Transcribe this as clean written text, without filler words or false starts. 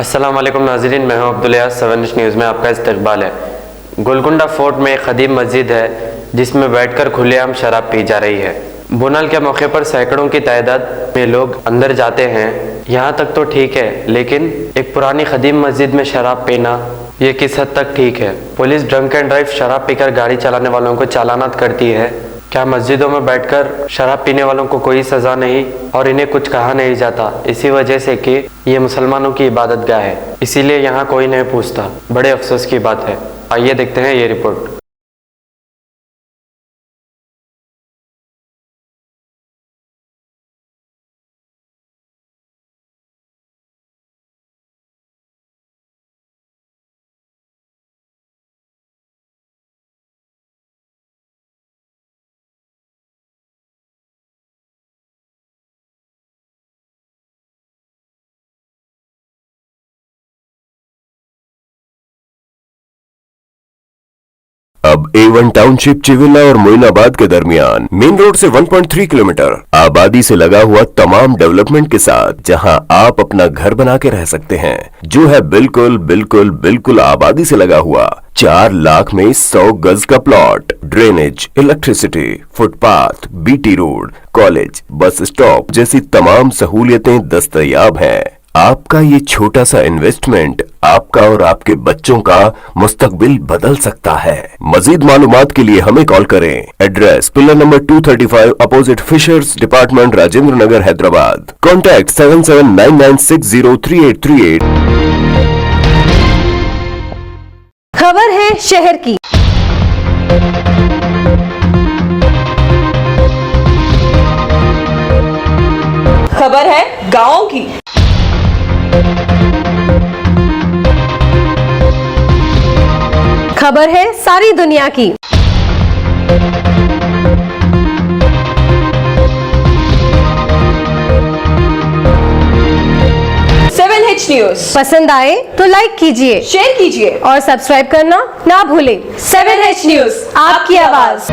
अस्सलाम वालेकुम नाज़रीन, मैं हूं अब्दुल यास। 7 न्यूज़ में आपका इस्तकबाल है। गोलकुंडा फोर्ट में एक कदीम मस्जिद है जिसमें बैठकर खुलेआम शराब पी जा रही है। बोनाल के मौके पर सैकड़ों की तादाद में लोग अंदर जाते हैं। यहाँ तक तो ठीक है, लेकिन एक पुरानी कदीम मस्जिद में शराब पीना ये किस हद तक ठीक है? पुलिस ड्रंक एंड ड्राइव शराब पीकर गाड़ी चलाने वालों को चालानात करती है। क्या मस्जिदों में बैठकर शराब पीने वालों को कोई सज़ा नहीं और इन्हें कुछ कहा नहीं जाता, इसी वजह से कि ये मुसलमानों की इबादत गाह है, इसीलिए यहाँ कोई नहीं पूछता। बड़े अफसोस की बात है। आइए देखते हैं ये रिपोर्ट। अब A1 टाउनशिप चिविला और मोइनाबाद के दरमियान मेन रोड से 1.3 किलोमीटर आबादी से लगा हुआ तमाम डेवलपमेंट के साथ जहां आप अपना घर बना के रह सकते हैं, जो है बिल्कुल बिल्कुल बिल्कुल आबादी से लगा हुआ। 4 लाख में 100 गज का plot, drainage, electricity, footpath, BT road, college, bus stop जैसी तमाम सहूलियतें दस्तयाब हैं। आपका ये छोटा सा इन्वेस्टमेंट आपका और आपके बच्चों का मुस्तकबिल बदल सकता है। मजीद मालूमात के लिए हमें कॉल करें। Address pillar number 235 opposite fishers department, Rajendra Nagar, Hyderabad. Contact 7799603838। खबर है शहर की। खबर है गांवों की। खबर है सारी दुनिया की। न्यूज़ पसंद आए तो लाइक कीजिए, शेयर कीजिए और सब्सक्राइब करना ना भूलें। 7H न्यूज़, आपकी आवाज।